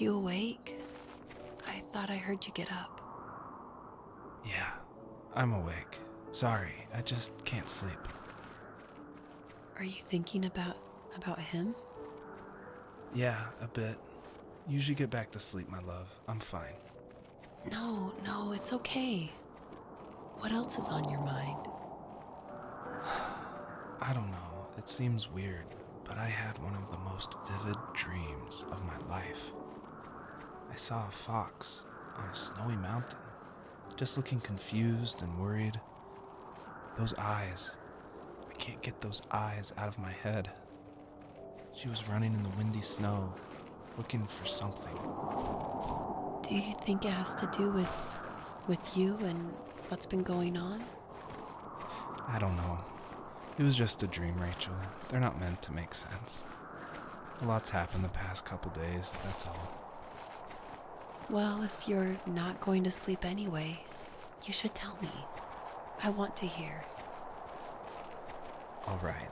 you awake? I thought I heard you get up. Yeah, I'm awake. Sorry, I just can't sleep. Are you thinking about him? Yeah, a bit. Usually get back to sleep, my love. I'm fine. No, it's okay. What else is on your mind? I don't know. It seems weird, but I had one of the most vivid dreams of my life. I saw a fox on a snowy mountain, just looking confused and worried. Those eyes. I can't get those eyes out of my head. She was running in the windy snow, looking for something. Do you think it has to do with you and what's been going on? I don't know. It was just a dream, Rachel. They're not meant to make sense. A lot's happened the past couple days, that's all. Well, if you're not going to sleep anyway, you should tell me. I want to hear. All right.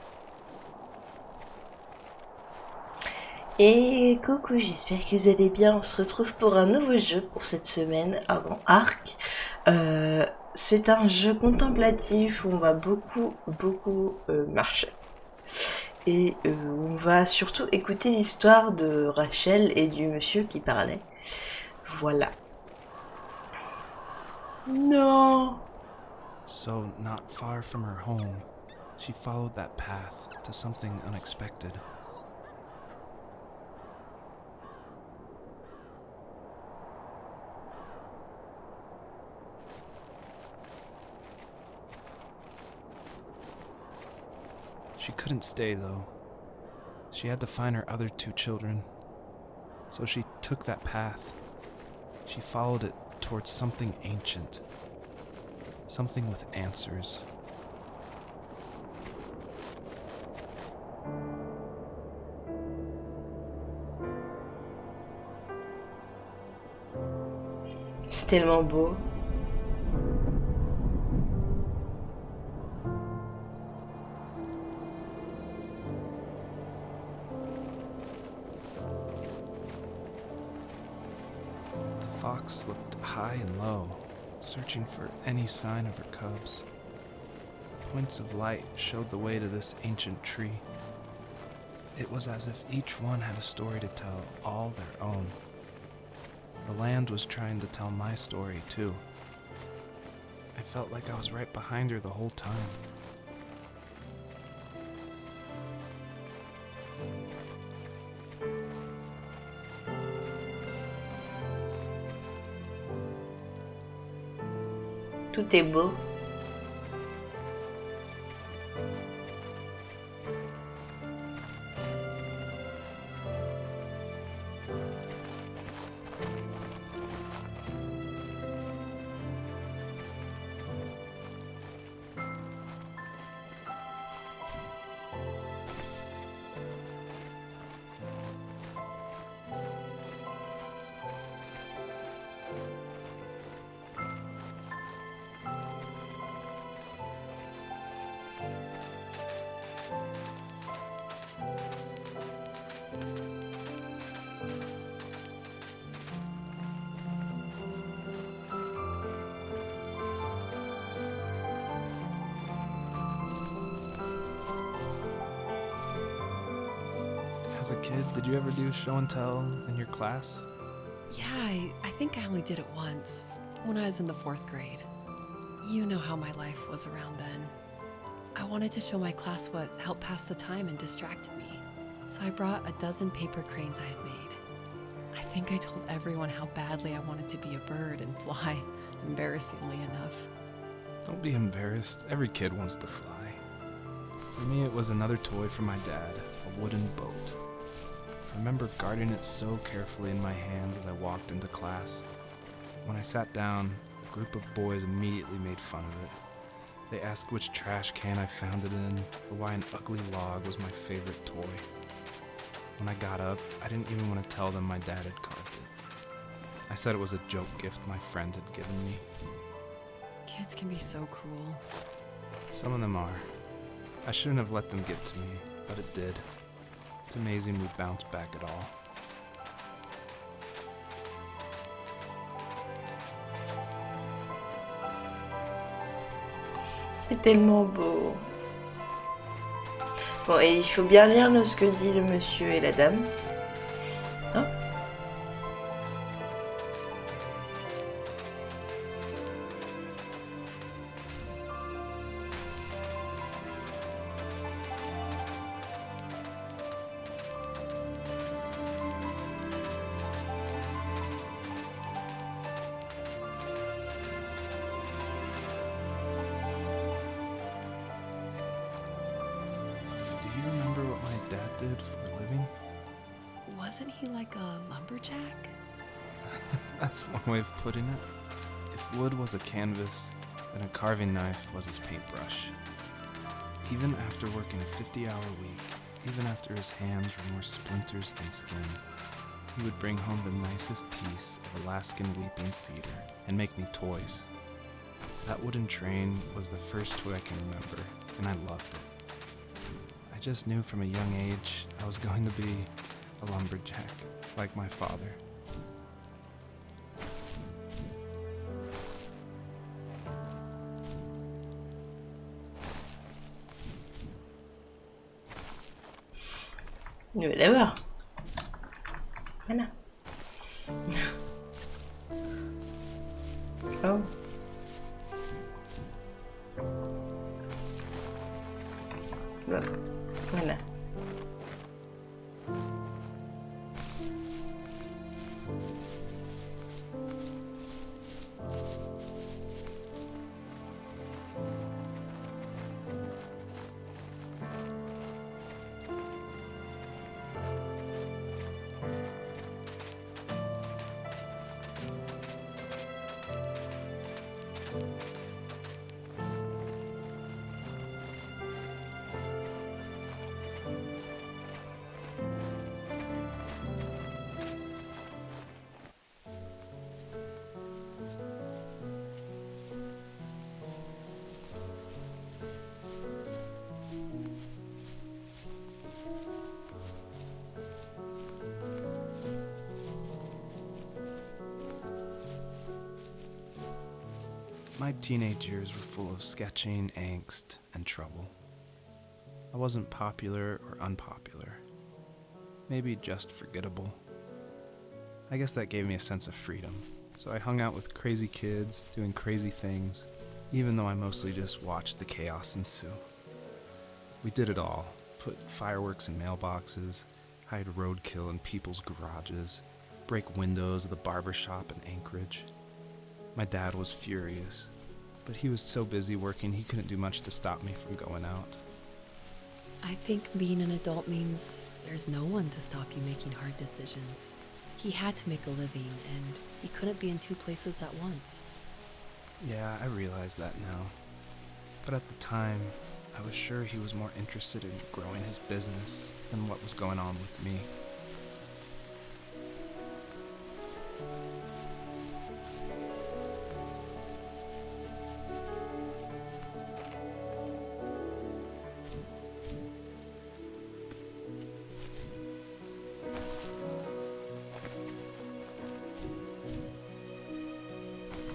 Et coucou, j'espère que vous allez bien. On se retrouve pour un nouveau jeu pour cette semaine avant Arc. C'est un jeu contemplatif où on va beaucoup marcher. Et on va surtout écouter l'histoire de Rachel et du monsieur qui parlait. Voilà. Non. So, not far from her home, she followed that path to something unexpected. She couldn't stay, though. She had to find her other 2 children. So she took that path. She followed it towards something ancient. Something with answers. C'est tellement beau. The fox looked high and low, searching for any sign of her cubs. Points of light showed the way to this ancient tree. It was as if each one had a story to tell, all their own. The land was trying to tell my story, too. I felt like I was right behind her the whole time. Tout est beau. As a kid, did you ever do show and tell in your class? Yeah, I think I only did it once, when I was in the 4th grade. You know how my life was around then. I wanted to show my class what helped pass the time and distracted me, so I brought a dozen paper cranes I had made. I think I told everyone how badly I wanted to be a bird and fly, embarrassingly enough. Don't be embarrassed. Every kid wants to fly. For me, it was another toy from my dad, a wooden boat. I remember guarding it so carefully in my hands as I walked into class. When I sat down, a group of boys immediately made fun of it. They asked which trash can I found it in, or why an ugly log was my favorite toy. When I got up, I didn't even want to tell them my dad had carved it. I said it was a joke gift my friend had given me. Kids can be so cruel. Some of them are. I shouldn't have let them get to me, but it did. It's amazing we bounced back at all. C'est tellement beau. Bon, et il faut bien lire ce que dit le monsieur et la dame. Hein? Do you remember what my dad did for a living? Wasn't he like a lumberjack? That's one way of putting it. If wood was a canvas, then a carving knife was his paintbrush. Even after working a 50-hour week, even after his hands were more splinters than skin, he would bring home the nicest piece of Alaskan weeping cedar and make me toys. That wooden train was the first toy I can remember, and I loved it. I just knew from a young age I was going to be a lumberjack, like my father. Je vais l'avoir. Voilà. Oh. Voilà. My teenage years were full of sketching, angst, and trouble. I wasn't popular or unpopular. Maybe just forgettable. I guess that gave me a sense of freedom, so I hung out with crazy kids, doing crazy things, even though I mostly just watched the chaos ensue. We did it all. Put fireworks in mailboxes, hide roadkill in people's garages, break windows of the barber shop in Anchorage. My dad was furious, but he was so busy working he couldn't do much to stop me from going out. I think being an adult means there's no one to stop you making hard decisions. He had to make a living, and he couldn't be in two places at once. Yeah, I realize that now. But at the time, I was sure he was more interested in growing his business than what was going on with me.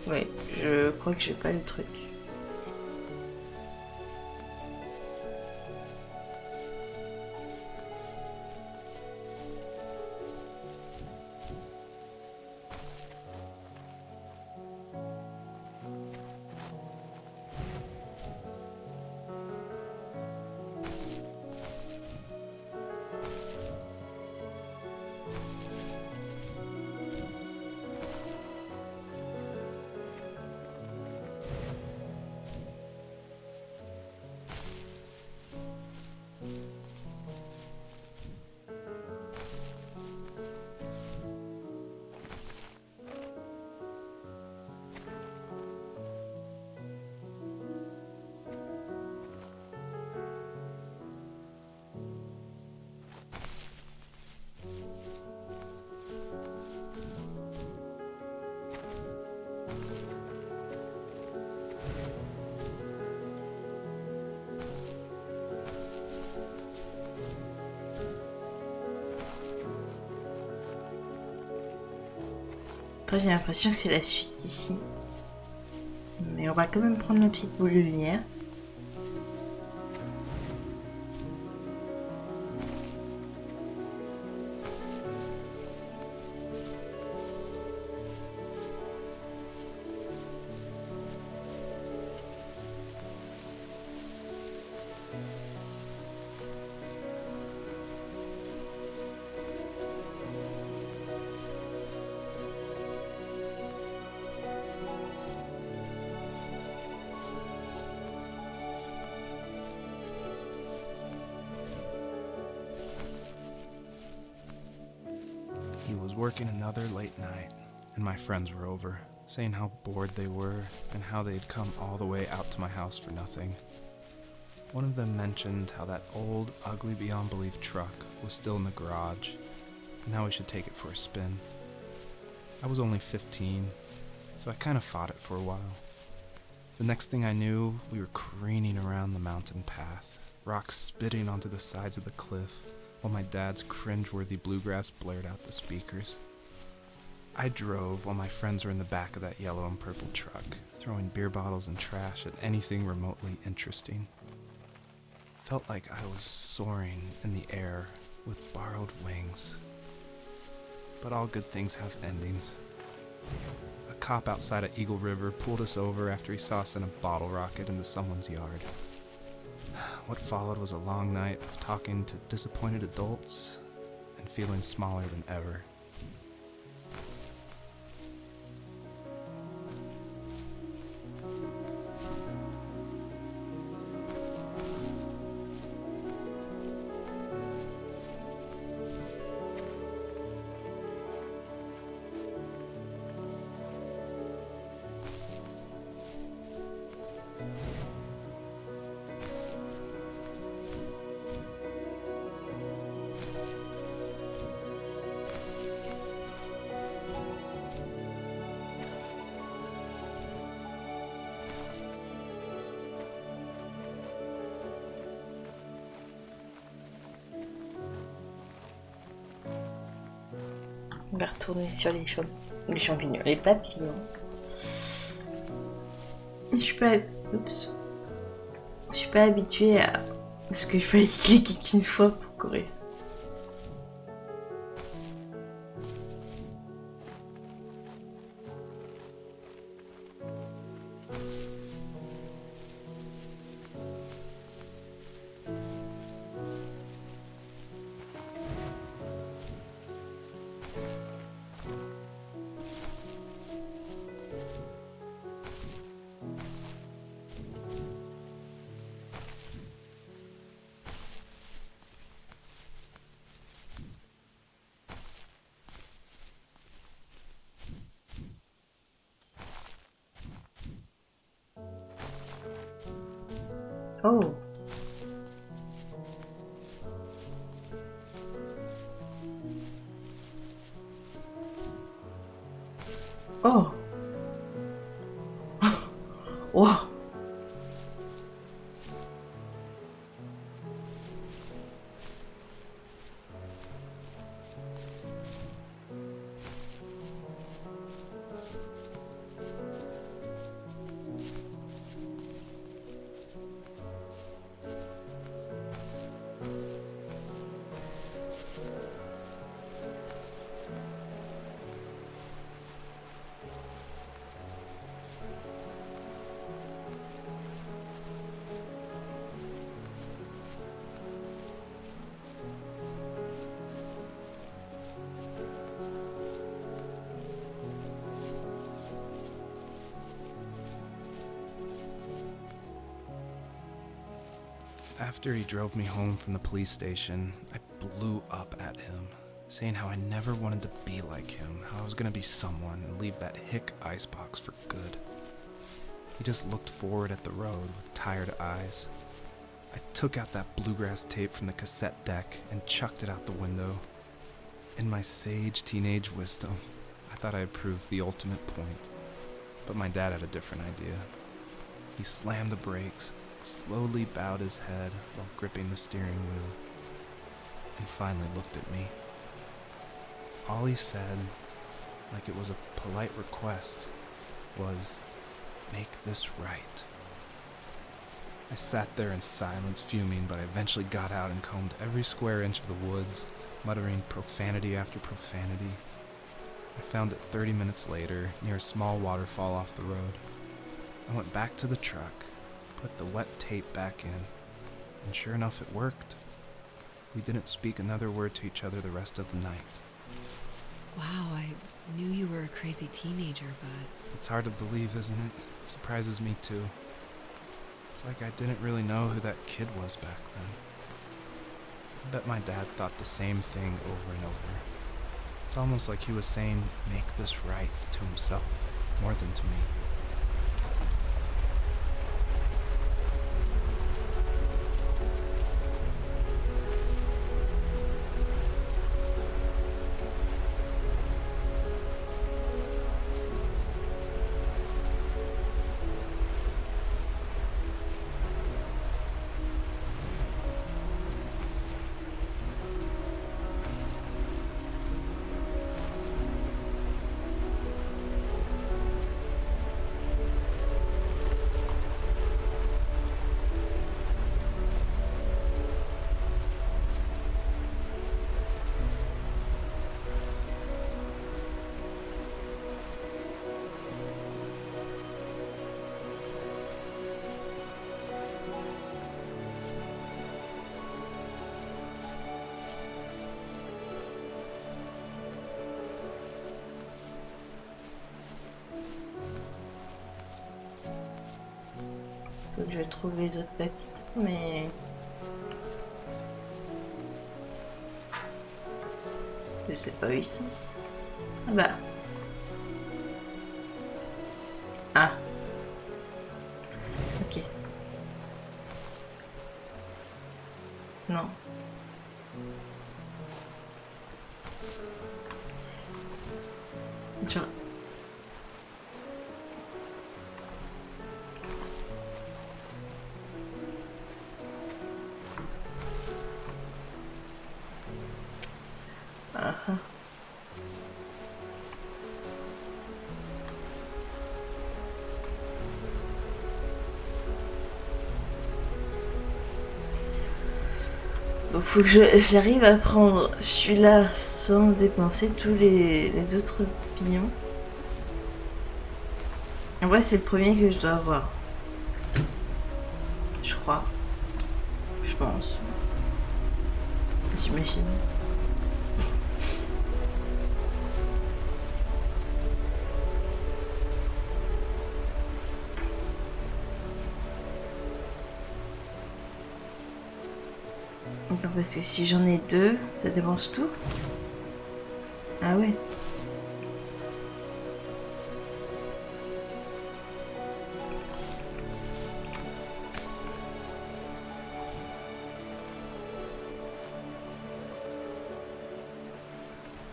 Ouais, je crois que j'ai pas le truc. Après, j'ai l'impression que c'est la suite ici. Mais on va quand même prendre la petite boule de lumière. was working another late night, and my friends were over, saying how bored they were and how they'd come all the way out to my house for nothing. One of them mentioned how that old, ugly beyond belief truck was still in the garage, and how we should take it for a spin. I was only 15, so I kind of fought it for a while. The next thing I knew, we were careening around the mountain path, rocks spitting onto the sides of the cliff, while my dad's cringeworthy bluegrass blared out the speakers. I drove while my friends were in the back of that yellow and purple truck, throwing beer bottles and trash at anything remotely interesting. Felt like I was soaring in the air with borrowed wings. But all good things have endings. A cop outside of Eagle River pulled us over after he saw us send a bottle rocket into someone's yard. What followed was a long night of talking to disappointed adults and feeling smaller than ever. On va retourner sur les champignons, les papillons. Je suis pas habituée à ce que je faille cliquer qu'une fois pour courir. Oh. Oh. Wow. After he drove me home from the police station, I blew up at him, saying how I never wanted to be like him, how I was going to be someone and leave that hick icebox for good. He just looked forward at the road with tired eyes. I took out that bluegrass tape from the cassette deck and chucked it out the window. In my sage teenage wisdom, I thought I had proved the ultimate point, but my dad had a different idea. He slammed the brakes, slowly bowed his head while gripping the steering wheel, and finally looked at me. All he said, like it was a polite request, was, "Make this right." I sat there in silence, fuming, but I eventually got out and combed every square inch of the woods, muttering profanity after profanity. I found it 30 minutes later, near a small waterfall off the road. I went back to the truck, put the wet tape back in, and sure enough it worked. We didn't speak another word to each other the rest of the night. Wow, I knew you were a crazy teenager, but... It's hard to believe, isn't it? It surprises me too. It's like I didn't really know who that kid was back then. I bet my dad thought the same thing over and over. It's almost like he was saying, make this right to himself, more than to me. Faut que je trouve les autres papiers, mais... Je sais pas où ils sont. Ah bah... Ah. Ok. Non. Genre... Ah ah. Donc faut que j'arrive à prendre celui-là sans dépenser tous les autres pions. En vrai c'est le premier que je dois avoir. Je crois. Je pense. J'imagine. D'accord, parce que si j'en ai deux, ça dépense tout. Ah ouais.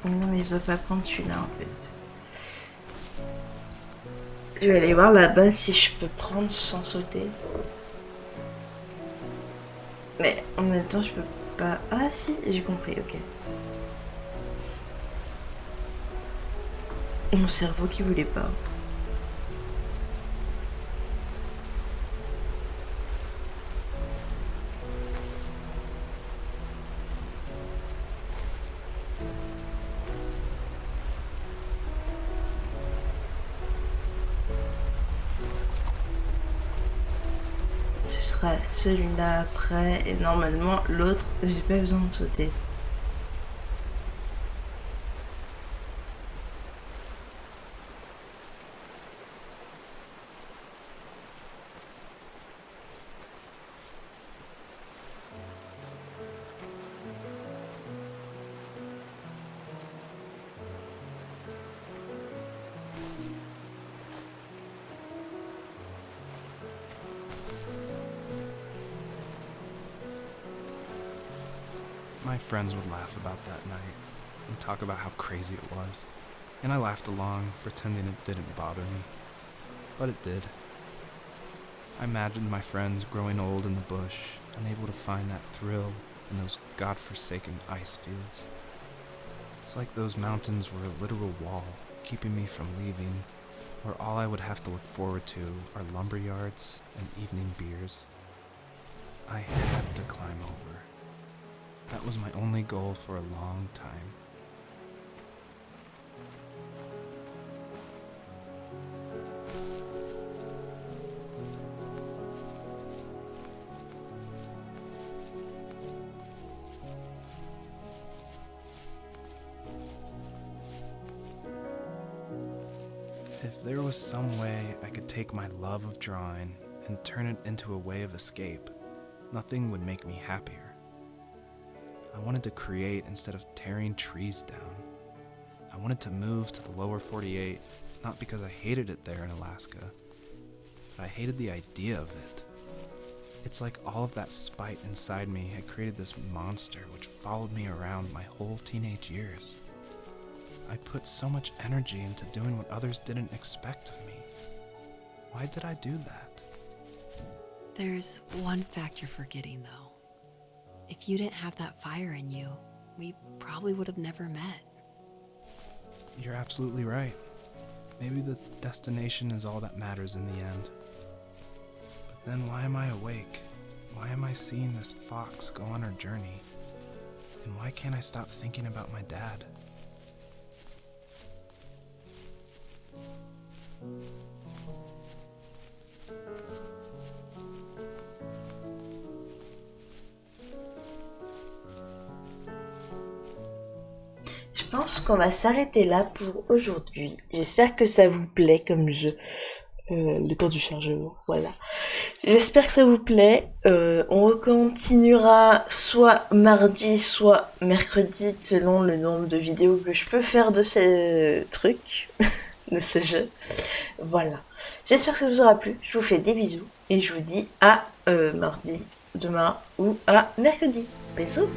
Non mais je dois pas prendre celui-là en fait. Je vais aller voir là-bas si je peux prendre sans sauter. Mais en même temps je peux pas... Ah si, j'ai compris, ok. Mon cerveau qui voulait pas. Ce sera celui-là après et normalement l'autre j'ai pas besoin de sauter. My friends would laugh about that night and talk about how crazy it was, and I laughed along, pretending it didn't bother me. But it did. I imagined my friends growing old in the bush, unable to find that thrill in those godforsaken ice fields. It's like those mountains were a literal wall, keeping me from leaving, where all I would have to look forward to are lumber yards and evening beers. I had to climb over. That was my only goal for a long time. If there was some way I could take my love of drawing and turn it into a way of escape, nothing would make me happier. I wanted to create instead of tearing trees down. I wanted to move to the lower 48, not because I hated it there in Alaska, but I hated the idea of it. It's like all of that spite inside me had created this monster which followed me around my whole teenage years. I put so much energy into doing what others didn't expect of me. Why did I do that? There's one fact you're forgetting, though. If you didn't have that fire in you, we probably would have never met. You're absolutely right. Maybe the destination is all that matters in the end. But then why am I awake? Why am I seeing this fox go on her journey? And why can't I stop thinking about my dad? Je pense qu'on va s'arrêter là pour aujourd'hui. J'espère que ça vous plaît comme jeu. Le temps du chargement, voilà. J'espère que ça vous plaît. On continuera soit mardi, soit mercredi, selon le nombre de vidéos que je peux faire de ce truc, de ce jeu. Voilà. J'espère que ça vous aura plu. Je vous fais des bisous et je vous dis à mardi, demain ou à mercredi. Bisous.